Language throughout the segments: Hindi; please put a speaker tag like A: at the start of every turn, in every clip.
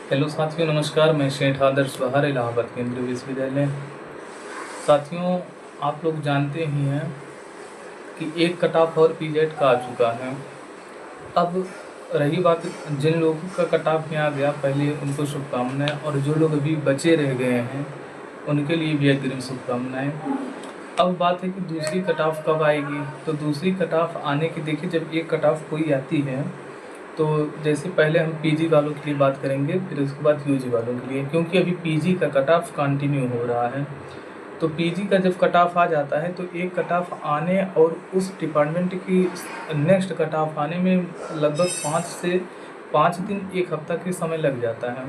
A: हेलो साथियों, नमस्कार। मैं सेठ आदर्श बहार, इलाहाबाद केंद्रीय विश्वविद्यालय। साथियों, आप लोग जानते ही हैं कि एक कट ऑफ और पीजेड का आ चुका है। अब रही बात जिन लोगों का कट ऑफ में आ गया, पहले उनको शुभकामनाएं, और जो लोग अभी बचे रह गए हैं उनके लिए भी अग्रिम शुभकामनाएं। अब बात है कि दूसरी कट ऑफ कब आएगी। तो दूसरी कट ऑफ आने की, देखिए, जब एक कट ऑफ कोई आती है तो जैसे पहले हम पीजी वालों के लिए बात करेंगे, फिर उसके बाद यूजी वालों के लिए, क्योंकि अभी पीजी का कट ऑफ कंटिन्यू हो रहा है। तो पीजी का जब कट ऑफ आ जाता है तो एक कट ऑफ आने और उस डिपार्टमेंट की नेक्स्ट कट ऑफ आने में लगभग 5 दिन 1 हफ्ता के समय लग जाता है।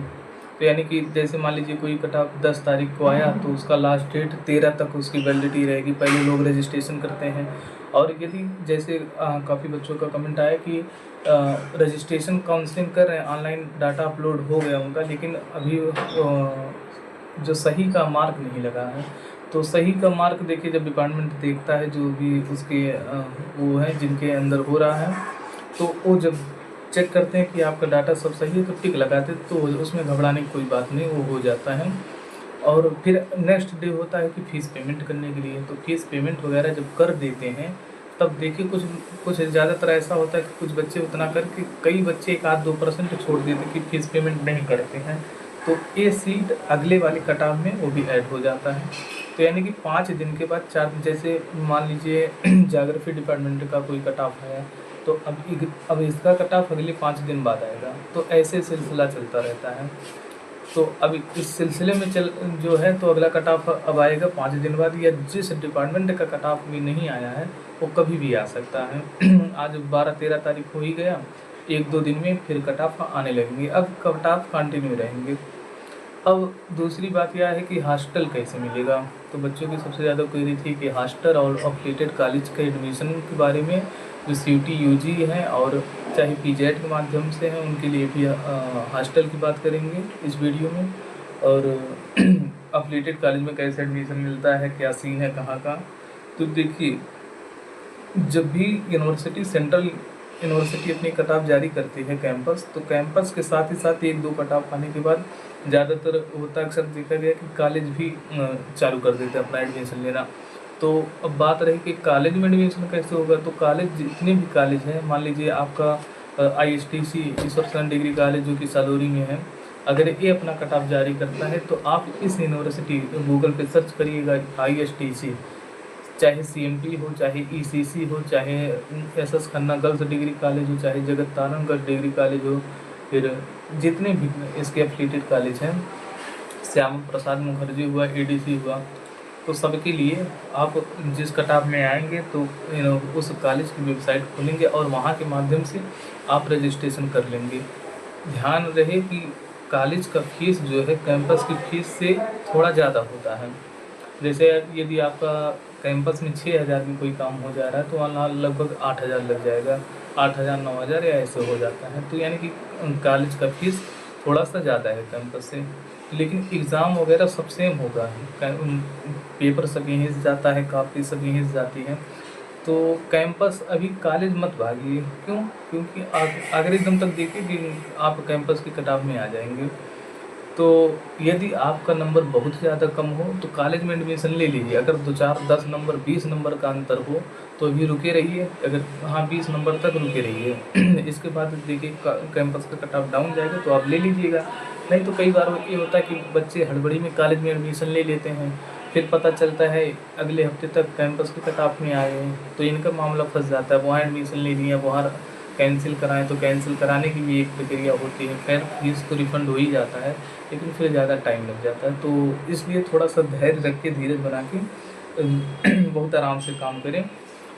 A: तो यानी कि जैसे मान लीजिए कोई कट ऑफ 10 तारीख को आया तो उसका लास्ट डेट 13 तक उसकी वैलिडिटी रहेगी। पहले लोग रजिस्ट्रेशन करते हैं, और यदि जैसे काफ़ी बच्चों का कमेंट आया कि रजिस्ट्रेशन काउंसलिंग कर रहे हैं, ऑनलाइन डाटा अपलोड हो गया उनका, लेकिन अभी जो सही का मार्क नहीं लगा है। तो सही का मार्क देखिए, जब डिपार्टमेंट देखता है जो भी उसके वो है जिनके अंदर हो रहा है, तो वो जब चेक करते हैं कि आपका डाटा सब सही है तो टिक लगाते हैं, तो उसमें घबराने की कोई बात नहीं, वो हो जाता है। और फिर नेक्स्ट डे होता है कि फ़ीस पेमेंट करने के लिए। तो फ़ीस पेमेंट वगैरह जब कर देते हैं तब देखिए कुछ ज़्यादातर ऐसा होता है कि कुछ बच्चे उतना करके, कई बच्चे 1-2% छोड़ देते हैं कि फ़ीस पेमेंट नहीं करते हैं, तो ये सीट अगले वाले कट ऑफ में वो भी ऐड हो जाता है। तो यानी कि 5 दिन के बाद 4, जैसे मान लीजिए ज्योग्राफी डिपार्टमेंट का कोई कट ऑफ है तो अब इसका कट ऑफ अगले 5 दिन बाद आएगा। तो ऐसे सिलसिला चलता रहता है। तो अब इस सिलसिले में जो है, तो अगला कट ऑफ अब आएगा 5 दिन बाद, या जिस डिपार्टमेंट का कट ऑफ भी नहीं आया है वो कभी भी आ सकता है। आज 12-13 तारीख हो ही गया, 1-2 दिन में फिर कट ऑफ आने लगेंगे। अब कट ऑफ कंटिन्यू रहेंगे। अब दूसरी बात यह है कि हॉस्टल कैसे मिलेगा। तो बच्चों की सबसे ज़्यादा क्वेरी थी कि हॉस्टल और अफिलिएटेड कॉलेज के एडमिशन के बारे में, जो सीयूटी यूजी है और चाहे पीजेड के माध्यम से हैं, उनके लिए भी हॉस्टल की बात करेंगे इस वीडियो में। और अफिलिएटेड कॉलेज में कैसे एडमिशन मिलता है, क्या सीन है, कहाँ का। तो देखिए, जब भी यूनिवर्सिटी, सेंट्रल यूनिवर्सिटी अपनी कट ऑफ जारी करती है कैंपस, तो कैंपस के साथ ही साथ 1-2 कट ऑफ आने के बाद ज़्यादातर होता अक्सर देखा गया कि कॉलेज भी चालू कर देते हैं अपना एडमिशन लेना। तो अब बात रही कि कॉलेज में एडमिशन कैसे होगा। तो कॉलेज, जितने भी कॉलेज हैं, मान लीजिए आपका ISTC ईश्वर डिग्री कॉलेज जो कि सालोरी में है, अगर ये अपना कट ऑफ जारी करता है तो आप इस यूनिवर्सिटी, गूगल पे सर्च करिएगा ISTC, चाहे CMT हो, चाहे ECC हो, चाहे SS Khanna girls degree college हो, चाहे जगत तारण गर्ल्स डिग्री कॉलेज हो, फिर जितने भी इसके एफिलिएटेड कॉलेज हैं, श्यामा प्रसाद मुखर्जी हुआ, ADC हुआ, तो सबके लिए आप जिस कट ऑफ में आएंगे तो उस कॉलेज की वेबसाइट खोलेंगे और वहाँ के माध्यम से आप रजिस्ट्रेशन कर लेंगे। ध्यान रहे कि कॉलेज का फीस जो है कैंपस की फ़ीस से थोड़ा ज़्यादा होता है। जैसे यदि आपका कैंपस में 6,000 में कोई काम हो जा रहा है तो वहाँ लगभग 8,000 लग जाएगा, 8,000 9,000 या ऐसे हो जाता है। तो यानी कि कॉलेज का फीस थोड़ा सा ज़्यादा है कैंपस से, लेकिन एग्ज़ाम वगैरह सब सेम होगा। पेपर सब यहीं से जाता है, कापी सब यहीं से जाती है। तो कैंपस अभी कॉलेज मत भागिए। क्यों? क्योंकि अगर एकदम तक देखिए कि आप कैंपस के कट ऑफ में आ जाएंगे। तो यदि आपका नंबर बहुत ज़्यादा कम हो तो कॉलेज में एडमिशन ले लीजिए। अगर 2-4-10 नंबर, 20 नंबर का अंतर हो तो अभी रुके रहिए। अगर 20 नंबर तक रुके रहिए। इसके बाद देखिए कैंपस का कट ऑफ डाउन जाएगा तो आप ले लीजिएगा। नहीं तो कई बार ये होता है कि बच्चे हड़बड़ी में कॉलेज में एडमिशन ले लेते हैं, फिर पता चलता है अगले हफ्ते तक कैंपस के कट ऑफ में आए हैं, तो इनका मामला फंस जाता है। वहाँ एडमिशन ले लिया, वहाँ कैंसिल कराएं, तो कैंसिल कराने की भी एक प्रक्रिया होती है। खैर, फीस तो रिफ़ंड हो ही जाता है, लेकिन फिर ज़्यादा टाइम लग जाता है। तो इसलिए थोड़ा सा धैर्य रख के, धीरज बना के बहुत आराम से काम करें।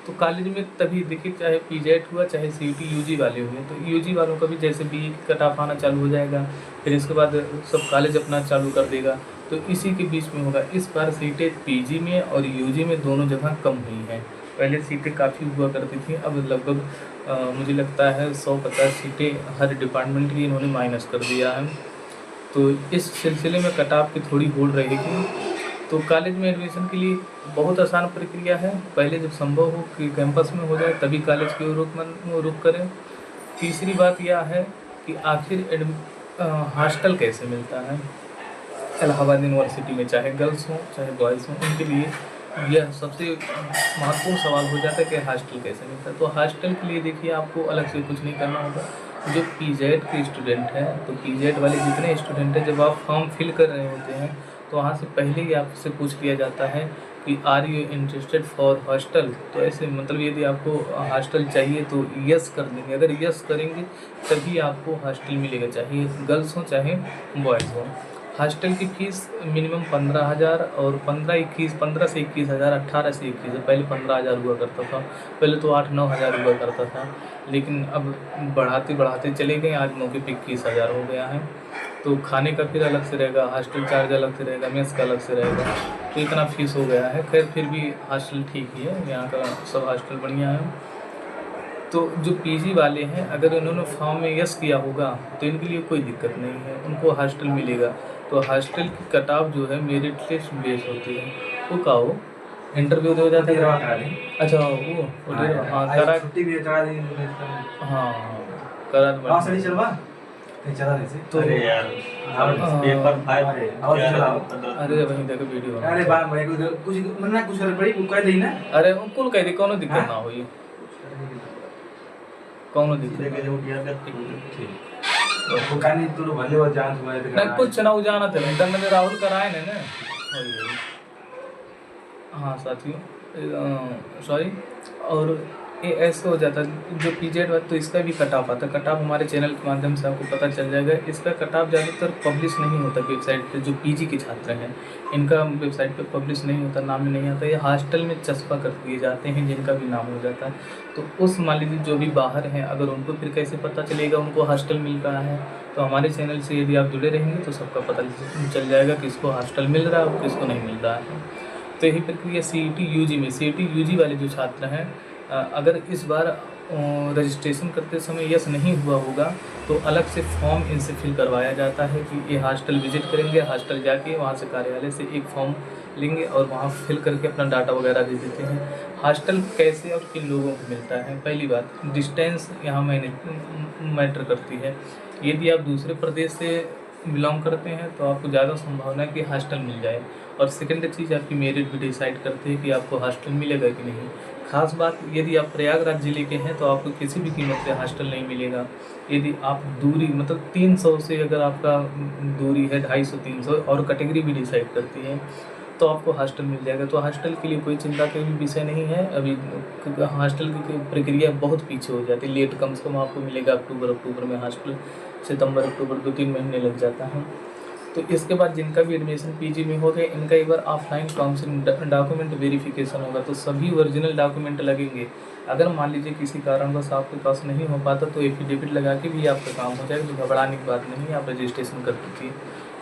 A: तो कॉलेज में तभी देखिए, चाहे पीजेड हुआ, चाहे CUT यूजी वाले हुए, तो यूजी वालों का भी जैसे BE कट ऑफ आना चालू हो जाएगा, फिर इसके बाद सब कॉलेज अपना चालू कर देगा, तो इसी के बीच में होगा। इस बार सीटें PG में और UG में दोनों जगह कम हुई हैं। पहले सीटें काफ़ी हुआ करती थी, अब लगभग मुझे लगता है 150 सीटें हर डिपार्टमेंट की इन्होंने माइनस कर दिया है। तो इस सिलसिले में कट ऑफ की थोड़ी होड़ रहेगी। तो कॉलेज में एडमिशन के लिए बहुत आसान प्रक्रिया है। पहले जब संभव हो कि कैंपस में हो जाए तभी कॉलेज की रुख करें। तीसरी बात यह है कि आखिर हॉस्टल कैसे मिलता है इलाहाबाद यूनिवर्सिटी में, चाहे गर्ल्स हों चाहे बॉयज़ हों, उनके लिए यह सबसे महत्वपूर्ण सवाल हो जाता है कि हॉस्टल कैसे मिलता है। तो हॉस्टल के लिए देखिए आपको अलग से कुछ नहीं करना होगा। जो पीजेड के स्टूडेंट हैं, तो पीजेड वाले जितने स्टूडेंट हैं, जब आप फॉर्म फिल कर रहे होते हैं तो वहाँ से पहले ही आपसे पूछ लिया जाता है कि are you interested for hostel. तो ऐसे मतलब यदि आपको हॉस्टल चाहिए तो यस कर देंगे। अगर यस करेंगे तभी आपको हॉस्टल मिलेगा, चाहे गर्ल्स हों चाहे बॉयज़ हों। हॉस्टल की फ़ीस मिनिमम 15,000 और 15 से 21,000, 18 से 21, पहले 15,000 हुआ करता था। पहले तो 8-9 हज़ार हुआ करता था, लेकिन अब बढ़ाते बढ़ाते चले गए, आज मौके पे 21,000 हो गया है। तो खाने का फिर अलग से रहेगा, हॉस्टल चार्ज अलग से रहेगा, मेस का अलग से रहेगा, तो इतना फ़ीस हो गया है। खैर फिर भी हॉस्टल ठीक ही है, यहाँ का सब हॉस्टल बढ़िया है। तो जो पीजी वाले हैं, अगर उन्होंने फॉर्म में यस किया होगा तो इनके लिए कोई दिक्कत नहीं है, उनको हॉस्टल मिलेगा। तो हॉस्टल की कट ऑफ जो है मेरिट लिस्ट बेस होती है। वो का हो इंटरव्यू दे हो जाता है। अच्छा वो हाँ करा,
B: छुट्टी भी करा दी।
A: हाँ करा तो
B: हाँ सही चलवा नहीं चला नहीं से।
A: तो
C: अरे यार पेपर फाइल
A: अरे वहीं देखो वीडियो।
B: अरे बात भाई कुछ मन्ना कुछ कर पड़ी कह देई ना।
A: अरे उनको कह दे कोनो दिक्कत ना होई, कोनो दिक्कत
B: वो कानी तो भले वो जान हुआ है
A: नहीं, कुछ ना वो जाना था इंटरनल राहुल कराए ने हाँ साथियों सॉरी। और ये ऐसे हो जाता है जो पीजेड बात, तो इसका भी कट ऑफ आता है। कट ऑफ हमारे चैनल के माध्यम से आपको पता चल जाएगा। इसका कट ऑफ ज़्यादातर पब्लिश नहीं होता वेबसाइट पे। जो पीजी के छात्र हैं इनका वेबसाइट पे पब्लिश नहीं होता, नाम में नहीं आता। ये हॉस्टल में चस्पा कर दिए जाते हैं जिनका भी नाम हो जाता है। तो उस मान लीजिए जो भी बाहर हैं, अगर उनको फिर कैसे पता चलेगा उनको हॉस्टल मिल रहा है। तो हमारे चैनल से यदि आप जुड़े रहेंगे तो सबका पता चल जाएगा किसको हॉस्टल मिल रहा है और किसको नहीं मिल रहा है। तो यही प्रक्रिया सीईटी यूजी में, सीईटी यूजी वाले जो छात्र हैं, अगर इस बार रजिस्ट्रेशन करते समय यस नहीं हुआ होगा तो अलग से फॉर्म इनसे फिल करवाया जाता है कि ये हॉस्टल विजिट करेंगे, हॉस्टल जाके वहाँ से कार्यालय से एक फॉर्म लेंगे और वहाँ फिल करके अपना डाटा वगैरह दे देते हैं। हॉस्टल कैसे और किन लोगों को मिलता है, पहली बात डिस्टेंस यहाँ मैटर करती है। यदि आप दूसरे प्रदेश से बिलोंग करते हैं तो आपको ज़्यादा संभावना है कि हॉस्टल मिल जाए। और सेकेंड चीज़ आपकी मेरिट भी डिसाइड करती है कि आपको हॉस्टल मिलेगा कि नहीं। खास बात, यदि आप प्रयागराज ज़िले के हैं तो आपको किसी भी कीमत से हॉस्टल नहीं मिलेगा। यदि आप दूरी मतलब 300 से अगर आपका दूरी है 250-300 और कैटेगरी भी डिसाइड करती है तो आपको हॉस्टल मिल जाएगा। तो हॉस्टल के लिए कोई चिंता का भी विषय नहीं है अभी, क्योंकि हॉस्टल की प्रक्रिया बहुत पीछे हो जाती है। लेट कम से कम आपको मिलेगा अक्टूबर में हॉस्टल, सितंबर अक्टूबर 2-3 महीने लग जाता है। तो इसके बाद जिनका भी एडमिशन पीजी में हो गया, इनका एक बार ऑफलाइन काउंसलिंग डॉक्यूमेंट वेरिफिकेशन होगा। तो सभी ओरिजिनल डॉक्यूमेंट लगेंगे। अगर मान लीजिए किसी कारणवश आपके पास नहीं हो पाता तो एफिडेविट लगा के भी आपका काम हो जाएगा। तो घबराने की बात नहीं है, आप रजिस्ट्रेशन कर दीजिए।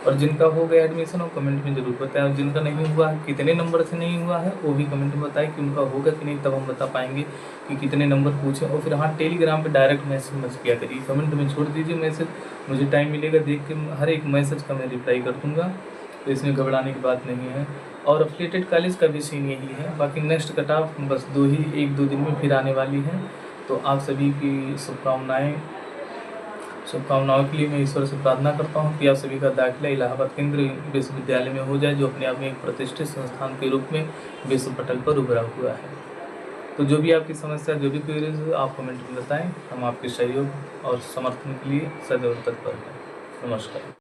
A: और जिनका हो गया एडमिशन वो कमेंट में ज़रूर बताएं, और जिनका नहीं हुआ है, कितने नंबर से नहीं हुआ है वो भी कमेंट में बताएं कि उनका होगा कि नहीं, तब हम बता पाएंगे कि कितने नंबर पूछे। और फिर हाँ, टेलीग्राम पे डायरेक्ट मैसेज मत किया करिए, कमेंट में छोड़ दीजिए मैसेज। मुझे टाइम मिलेगा देख के हर एक मैसेज का मैं रिप्लाई कर दूँगा, तो इसमें घबराने की बात नहीं है। और अफिलिएटेड कॉलेज का भी सीन यही है। बाकी नेक्स्ट कट ऑफ बस 1-2 दिन में फिर आने वाली है। तो आप सभी की शुभकामनाओं के लिए मैं ईश्वर से प्रार्थना करता हूँ कि आप सभी का दाखिला इलाहाबाद केंद्रीय विश्वविद्यालय में हो जाए, जो अपने आप में एक प्रतिष्ठित संस्थान के रूप में विश्व पटल पर उभरा हुआ है। तो जो भी आपकी समस्या, जो भी क्वेरीज हो, आप कमेंट में बताएं। हम आपके सहयोग और समर्थन के लिए सदैव तत्पर हैं। नमस्कार।